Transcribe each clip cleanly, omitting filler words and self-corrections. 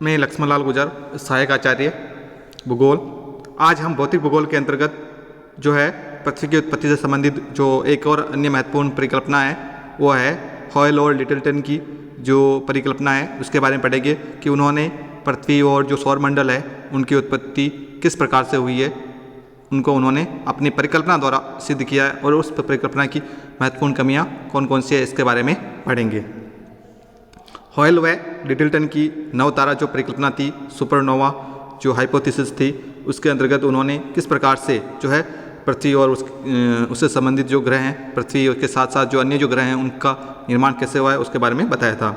मैं लक्ष्मणलाल गुर्जर, सहायक आचार्य भूगोल। आज हम भौतिक भूगोल के अंतर्गत जो है पृथ्वी की उत्पत्ति से संबंधित जो एक और अन्य महत्वपूर्ण परिकल्पना है वो है हॉयल और लिटिलटन की जो परिकल्पना है उसके बारे में पढ़ेंगे कि उन्होंने पृथ्वी और जो सौरमंडल है उनकी उत्पत्ति किस प्रकार से हुई है, उनको उन्होंने अपनी परिकल्पना द्वारा सिद्ध किया है और उस परिकल्पना की महत्वपूर्ण कमियां कौन कौन सी है इसके बारे में पढ़ेंगे। हॉयल व लिटिलटन की नवतारा जो परिकल्पना थी, सुपरनोवा जो हाइपोथेसिस थी, उसके अंतर्गत उन्होंने किस प्रकार से जो है पृथ्वी और उससे संबंधित जो ग्रह हैं, पृथ्वी के साथ साथ जो अन्य जो ग्रह हैं उनका निर्माण कैसे हुआ है उसके बारे में बताया था।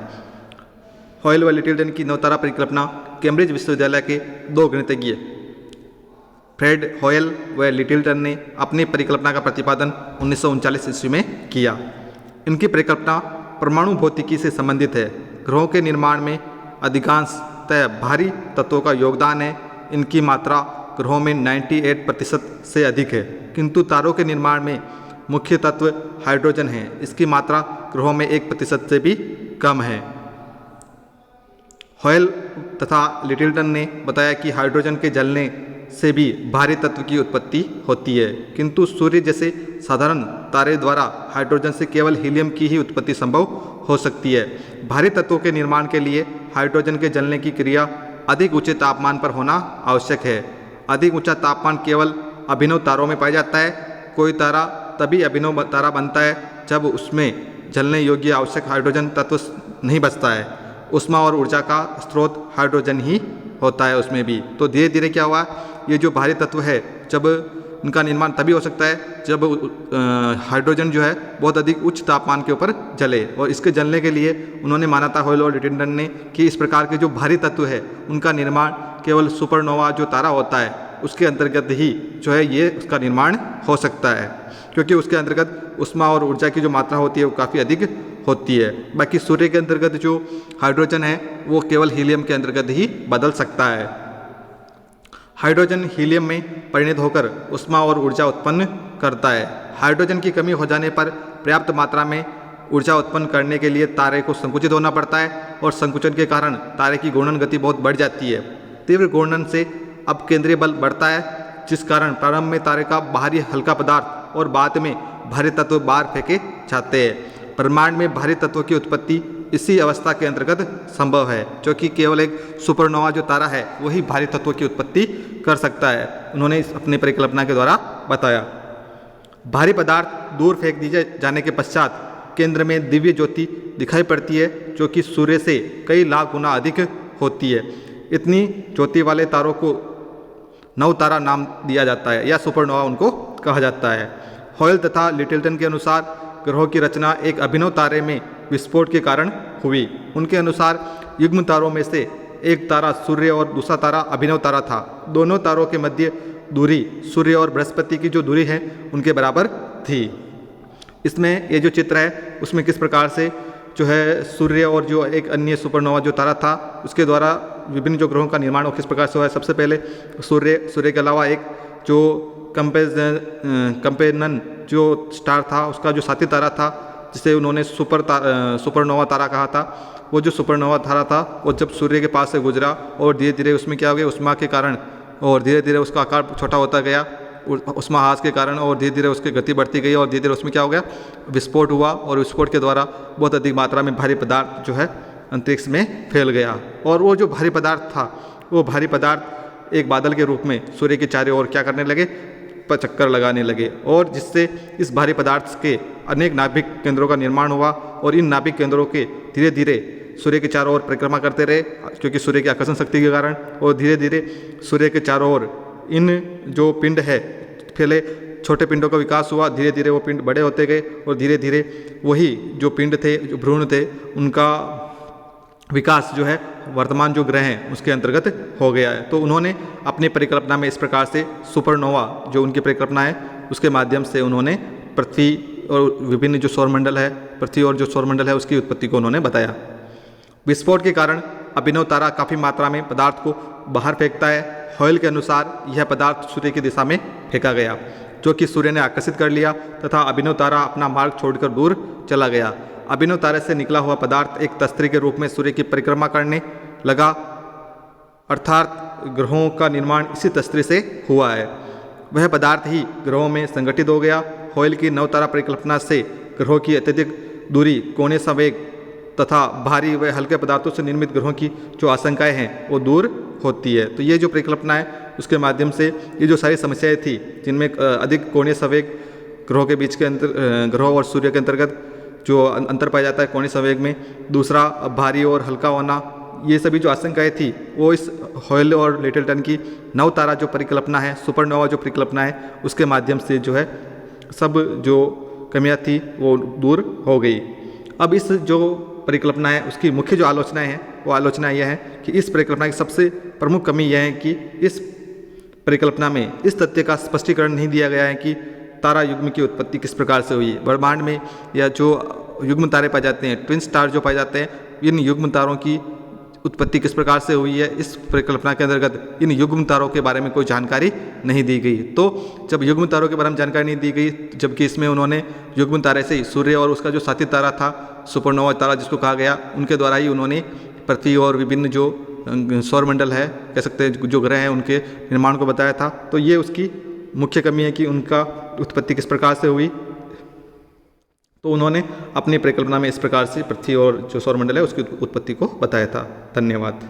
हॉयल व लिटिलटन की नवतारा परिकल्पना कैम्ब्रिज विश्वविद्यालय के दो गणितज्ञ फ्रेड हॉयल व लिटिलटन ने अपनी परिकल्पना का प्रतिपादन 1939 ईस्वी में किया। इनकी परिकल्पना परमाणु भौतिकी से संबंधित है। ग्रहों के निर्माण में अधिकांशतः भारी तत्वों का योगदान है। इनकी मात्रा ग्रहों में 98% से अधिक है, किंतु तारों के निर्माण में मुख्य तत्व हाइड्रोजन है। इसकी मात्रा ग्रहों में 1% से भी कम है। हॉयल तथा लिटिलटन ने बताया कि हाइड्रोजन के जलने से भी भारी तत्व की उत्पत्ति होती है, किंतु सूर्य जैसे साधारण तारे द्वारा हाइड्रोजन से केवल हीलियम की ही उत्पत्ति संभव हो सकती है। भारी तत्वों के निर्माण के लिए हाइड्रोजन के जलने की क्रिया अधिक ऊंचे तापमान पर होना आवश्यक है। अधिक ऊंचा तापमान केवल अभिनव तारों में पाया जाता है। कोई तारा तभी अभिनव तारा बनता है जब उसमें जलने योग्य आवश्यक हाइड्रोजन तत्व नहीं बचता है। ऊष्मा और ऊर्जा का स्रोत हाइड्रोजन ही होता है उसमें भी। तो धीरे धीरे क्या हुआ, ये जो भारी तत्व है जब इनका निर्माण तभी हो सकता है जब हाइड्रोजन जो है बहुत अधिक उच्च तापमान के ऊपर जले, और इसके जलने के लिए उन्होंने माना था हॉयल और लिटिलटन ने कि इस प्रकार के जो भारी तत्व है उनका निर्माण केवल सुपरनोवा जो तारा होता है उसके अंतर्गत ही जो है ये उसका निर्माण हो सकता है, क्योंकि उसके अंतर्गत ऊष्मा और ऊर्जा की जो मात्रा होती है वो काफ़ी अधिक होती है। बाकी सूर्य के अंतर्गत जो हाइड्रोजन है वो केवल हीलियम के अंतर्गत ही बदल सकता है। हाइड्रोजन हीलियम में परिणत होकर ऊष्मा और ऊर्जा उत्पन्न करता है। हाइड्रोजन की कमी हो जाने पर पर्याप्त मात्रा में ऊर्जा उत्पन्न करने के लिए तारे को संकुचित होना पड़ता है, और संकुचन के कारण तारे की घूर्णन गति बहुत बढ़ जाती है। तीव्र घूर्णन से अब केंद्रीय बल बढ़ता है, जिस कारण प्रारंभ में तारे का बाहरी हल्का पदार्थ और बाद में भारी तत्व बाहर फेंके जाते हैं। ब्रह्मांड में भारी तत्वों की उत्पत्ति इसी अवस्था के अंतर्गत संभव है, जो कि केवल एक सुपरनोवा जो तारा है वही भारी तत्वों की उत्पत्ति कर सकता है। उन्होंने इस अपनी परिकल्पना के द्वारा बताया। भारी पदार्थ दूर फेंक दिए जाने के पश्चात केंद्र में दिव्य ज्योति दिखाई पड़ती है, जो कि सूर्य से कई लाख गुना अधिक होती है। इतनी ज्योति वाले तारों को नवतारा नाम दिया जाता है या सुपरनोवा उनको कहा जाता है। हॉयल तथा लिटिलटन के अनुसार ग्रहों की रचना एक अभिनव तारे में विस्फोट के कारण हुई। उनके अनुसार युग्म तारों में से एक तारा सूर्य और दूसरा तारा अभिनव तारा था। दोनों तारों के मध्य दूरी सूर्य और बृहस्पति की जो दूरी है उनके बराबर थी। इसमें ये जो चित्र है उसमें किस प्रकार से जो है सूर्य और जो एक अन्य सुपरनोवा जो तारा था उसके द्वारा विभिन्न जो ग्रहों का निर्माण किस प्रकार से हुआ है। सबसे पहले सूर्य के अलावा एक जो कंपेनन जो स्टार था उसका जो साथी तारा था जिसे उन्होंने सुपरनोवा तारा कहा था, वो जो सुपरनोवा तारा था वो जब सूर्य के पास से गुजरा और धीरे धीरे उसमें क्या हो गया, ऊष्मा के कारण और धीरे धीरे उसका आकार छोटा होता गया ऊष्माहास के कारण, और धीरे धीरे उसकी गति बढ़ती गई और धीरे धीरे उसमें क्या हो गया, विस्फोट हुआ, और विस्फोट के द्वारा बहुत अधिक मात्रा में भारी पदार्थ जो है अंतरिक्ष में फैल गया। और वो जो भारी पदार्थ था वो भारी पदार्थ एक बादल के रूप में सूर्य के चारों ओर क्या करने लगे, चक्कर लगाने लगे, और जिससे इस भारी पदार्थ के अनेक नाभिक केंद्रों का निर्माण हुआ, और इन नाभिक केंद्रों के धीरे धीरे सूर्य के चारों ओर परिक्रमा करते रहे क्योंकि सूर्य की आकर्षण शक्ति के कारण, और धीरे धीरे सूर्य के चारों ओर इन जो पिंड है पहले छोटे पिंडों का विकास हुआ, धीरे धीरे वो पिंड बड़े होते गए, और धीरे धीरे वही जो पिंड थे जो भ्रूण थे उनका विकास जो है वर्तमान जो ग्रह हैं उसके अंतर्गत हो गया है। तो उन्होंने अपनी परिकल्पना में इस प्रकार से सुपरनोवा जो उनकी परिकल्पना है उसके माध्यम से उन्होंने पृथ्वी और विभिन्न जो सौरमंडल है, पृथ्वी और जो सौरमंडल है उसकी उत्पत्ति को उन्होंने बताया। विस्फोट के कारण अभिनव तारा काफ़ी मात्रा में पदार्थ को बाहर फेंकता है। हॉयल के अनुसार यह पदार्थ सूर्य की दिशा में फेंका गया, जो कि सूर्य ने आकर्षित कर लिया तथा अभिनव तारा अपना मार्ग छोड़कर दूर चला गया। अभिनव तारे से निकला हुआ पदार्थ एक तस्त्री के रूप में सूर्य की परिक्रमा करने लगा अर्थात ग्रहों का निर्माण इसी तस्वीर से हुआ है। वह पदार्थ ही ग्रहों में संगठित हो गया। हॉयल की नवतारा परिकल्पना से ग्रहों की अत्यधिक दूरी, कोणीय संवेग तथा भारी व हल्के पदार्थों से निर्मित ग्रहों की जो आशंकाएं हैं वो दूर होती है। तो ये जो परिकल्पना है उसके माध्यम से ये जो सारी समस्याएं थी जिनमें अधिक कोणीय संवेग ग्रहों के बीच के ग्रहों और सूर्य के अंतर्गत जो अंतर पाया जाता है कोणीय संवेग में, दूसरा भारी और हल्का होना, ये सभी जो आशंकाएं थी वो इस हॉयल और लिटिलटन की नवतारा जो परिकल्पना है, सुपरनोवा जो परिकल्पना है, उसके माध्यम से जो है सब जो कमियां थी वो दूर हो गई। अब इस जो परिकल्पना है उसकी मुख्य जो आलोचनाएं हैं वो आलोचना यह है कि इस परिकल्पना की सबसे प्रमुख कमी यह है कि इस परिकल्पना में इस तथ्य का स्पष्टीकरण नहीं दिया गया है कि तारा युग्म की उत्पत्ति किस प्रकार से हुई। ब्रह्मांड में या जो युग्म तारे पाए जाते हैं, ट्विन स्टार जो पाए जाते हैं, इन युग्म तारों की उत्पत्ति किस प्रकार से हुई है, इस परिकल्पना के अंतर्गत इन युग्म तारों के बारे में कोई जानकारी नहीं दी गई। तो जब युग्म तारों के बारे में जानकारी नहीं दी गई, जबकि इसमें उन्होंने युग्म तारे से ही सूर्य और उसका जो साथी तारा था, सुपरनोवा तारा जिसको कहा गया, उनके द्वारा ही उन्होंने पृथ्वी और विभिन्न जो सौरमंडल है, कह सकते हैं जो ग्रह हैं, उनके निर्माण को बताया था। तो ये उसकी मुख्य कमी है कि उनका उत्पत्ति किस प्रकार से हुई। तो उन्होंने अपनी परिकल्पना में इस प्रकार से पृथ्वी और जो सौरमंडल है उसकी उत्पत्ति को बताया था। धन्यवाद।